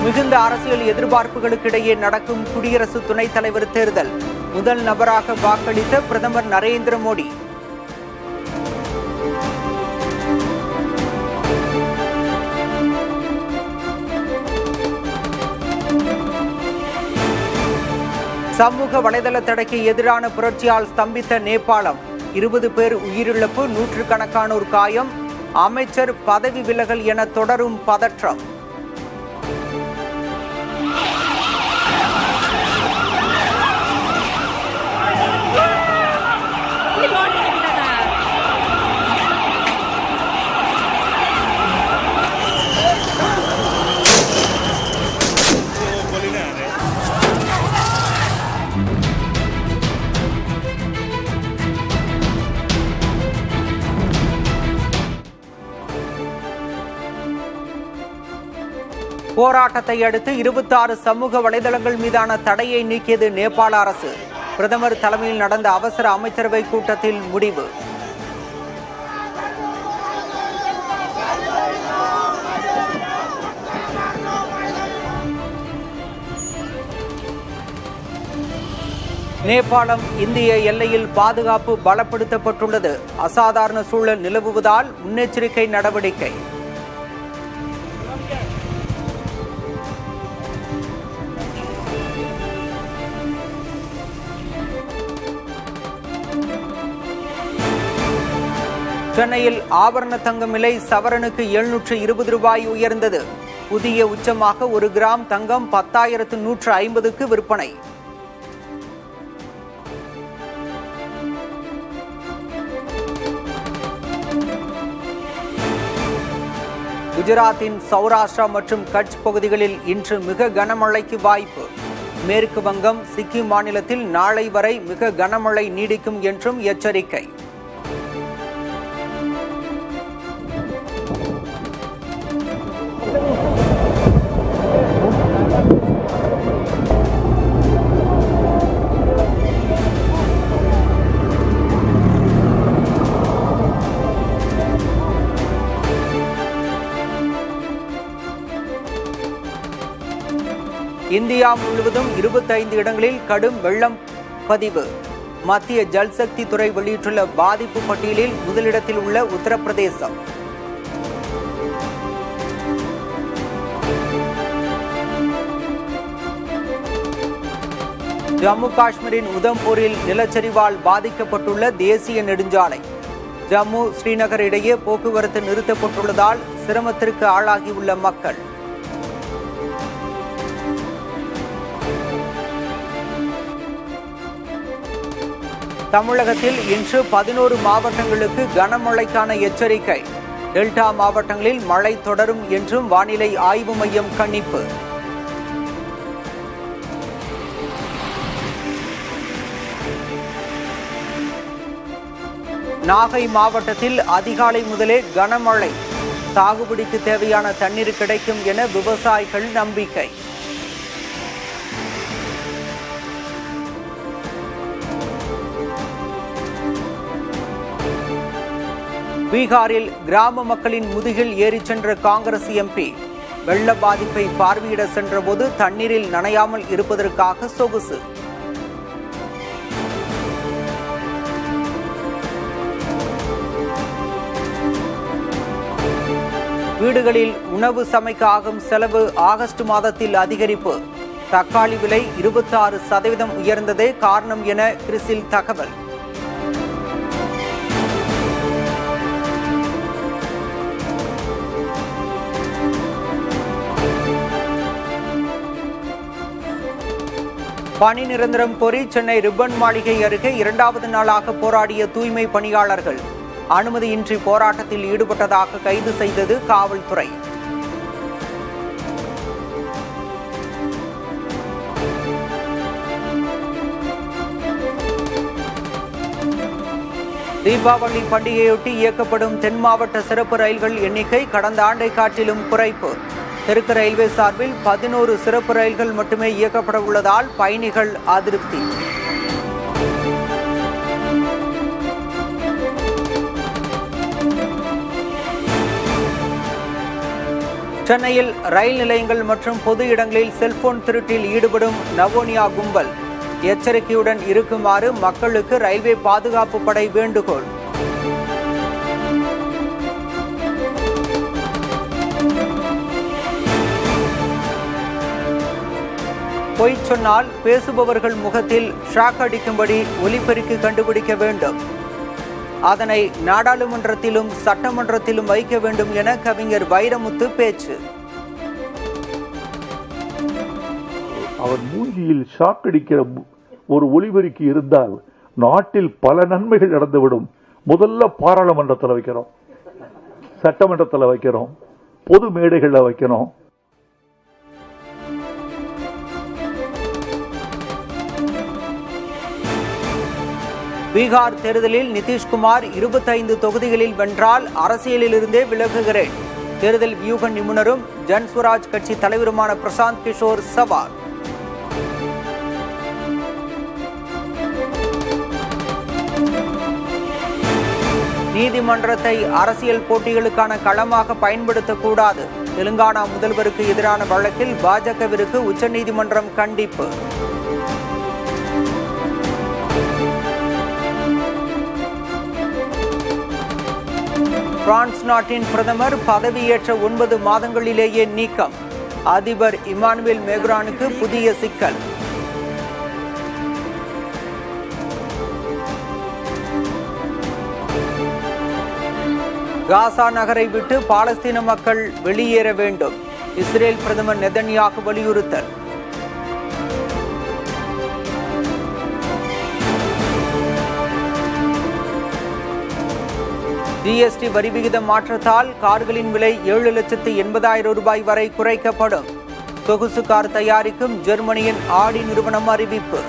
மிகுந்த அரசியல் எதிர்பார்ப்புகளுக்கிடையே நடக்கும் குடியரசு துணைத் தலைவர் தேர்தல். முதல் நபராக வாக்களித்த பிரதமர் நரேந்திர மோடி. சமூக வலைதள தடைக்கு எதிரான புரட்சியால் ஸ்தம்பித்த நேபாளம். 20 பேர் உயிரிழப்பு, நூற்றுக்கணக்கானோர் காயம். அமைச்சர் பதவி விலகல் என தொடரும் பதற்றம். போராட்டத்தை அடுத்து 26 சமூக வலைதளங்கள் மீதான தடையை நீக்கியது நேபாள அரசு. பிரதமர் தலைமையில் நடந்த அவசர அமைச்சரவை கூட்டத்தில் முடிவு. நேபாளம் இந்திய எல்லையில் பாதுகாப்பு பலப்படுத்தப்பட்டுள்ளது. அசாதாரண சூழல் நிலவுவதால் முன்னெச்சரிக்கை நடவடிக்கை. சென்னையில் ஆபரண தங்கம் விலை சவரனுக்கு 720 ரூபாய் உயர்ந்தது. புதிய உச்சமாக 1 கிராம் தங்கம் 10,150க்கு விற்பனை. குஜராத்தின் சௌராஷ்டிரா மற்றும் கட்ச் பகுதிகளில் இன்று மிக கனமழைக்கு வாய்ப்பு. மேற்கு வங்கம், சிக்கிம் மாநிலத்தில் நாளை வரை மிக கனமழை நீடிக்கும் என்றும் எச்சரிக்கை. இந்தியா முழுவதும் 25 இடங்களில் கடும் வெள்ளம் பதிவு. மத்திய ஜல்சக்தி துறை வெளியிட்டுள்ள பாதிப்பு பட்டியலில் முதலிடத்தில் உள்ள உத்தரப்பிரதேசம். ஜம்மு காஷ்மீரின் உதம்பூரில் நிலச்சரிவால் பாதிக்கப்பட்டுள்ள தேசிய நெடுஞ்சாலை. ஜம்மு ஸ்ரீநகர் இடையே போக்குவரத்து நிறுத்தப்பட்டுள்ளதால் சிரமத்திற்கு ஆளாகியுள்ள மக்கள். தமிழகத்தில் இன்று 11 மாவட்டங்களுக்கு கனமழைக்கான எச்சரிக்கை. டெல்டா மாவட்டங்களில் மழை தொடரும் என்றும் வானிலை ஆய்வு மையம் கணிப்பு. நாகை மாவட்டத்தில் அதிகாலை முதலே கனமழை. சாகுபடிக்கு தேவையான தண்ணீர் கிடைக்கும் என விவசாயிகள் நம்பிக்கை. பீகாரில் கிராம மக்களின் முதுகில் ஏறிச் சென்ற காங்கிரஸ் எம்பி. வெள்ள பாதிப்பை பார்வையிட சென்றபோது தண்ணீரில் நனையாமல் இருப்பதற்காக சொகுசு. வீடுகளில் உணவு சமைக்க ஆகும் செலவு ஆகஸ்ட் மாதத்தில் அதிகரிப்பு. தக்காளி விலை 26% உயர்ந்ததே காரணம் என கிறிஸில் தகவல். பணி நிரந்தரம் கோரி சென்னை ரிப்பன் மாளிகை அருகே 2வது நாளாக போராடிய தூய்மை பணியாளர்கள் அனுமதியின்றி போராட்டத்தில் ஈடுபட்டதாக கைது செய்தது காவல்துறை. தீபாவளி பண்டிகையொட்டி இயக்கப்படும் தென் மாவட்ட சிறப்பு ரயில்கள் எண்ணிக்கை கடந்த ஆண்டை காட்டிலும் குறைப்பு. தெற்கு ரயில்வே சார்பில் 11 சிறப்பு ரயில்கள் மட்டுமே இயக்கப்பட உள்ளதால் பயணிகள் அதிருப்தி. சென்னையில் ரயில் நிலையங்கள் மற்றும் பொது இடங்களில் செல்போன் திருட்டில் ஈடுபடும் நவோனியா கும்பல். எச்சரிக்கையுடன் இருக்குமாறு மக்களுக்கு ரயில்வே பாதுகாப்பு படை வேண்டுகோள். பொய் சொன்னால் பேசுபவர்கள் முகத்தில் ஷாக் அடிக்கும்படி ஒலிபெருக்கி கண்டுபிடிக்க வேண்டும். அதனை நாடாளுமன்றத்திலும் சட்டமன்றத்திலும் வைக்க வேண்டும் என கவிஞர் வைரமுத்து பேச்சு. அவர் மூஞ்சியில் ஷாக் அடிக்கிற ஒரு ஒலிபெருக்கி இருந்தால் நாட்டில் பல நன்மைகள் நடந்துவிடும். முதல்ல பாராளுமன்றத்தில் வைக்கிறோம், சட்டமன்றத்தில் வைக்கிறோம், பொது மேடைகளில் வைக்கிறோம். பீகார் தேர்தலில் நிதிஷ்குமார் 25 தொகுதிகளில் வென்றால் அரசியலிலிருந்தே விலகுகிறேன். தேர்தல் வியூக நிபுணரும் ஜன்ஸ்வராஜ் கட்சி தலைவருமான பிரசாந்த் கிஷோர் சவால். நீதிமன்றத்தை அரசியல் போட்டிகளுக்கான களமாக பயன்படுத்தக்கூடாது. தெலுங்கானா முதல்வருக்கு எதிரான வழக்கில் பாஜகவிற்கு உச்சநீதிமன்றம் கண்டிப்பு. பிரான்ஸ் நாட்டின் பிரதமர் பதவியேற்ற 9 மாதங்களிலேயே நீக்கம். அதிபர் இமானுவேல் மேக்ரானுக்கு புதிய சிக்கல். காசா நகரை விட்டு பாலஸ்தீன மக்கள் வெளியேற வேண்டும். இஸ்ரேல் பிரதமர் நெதன்யாகு வலியுறுத்தல். ஜிஎஸ்டி வரி விகித மாற்றத்தால் கார்களின் விலை 7,80,000 ரூபாய் வரை குறைக்கப்படும். சொகுசு கார் தயாரிக்கும் ஜெர்மனியின் ஆடி நிறுவனம் அறிவிப்பு.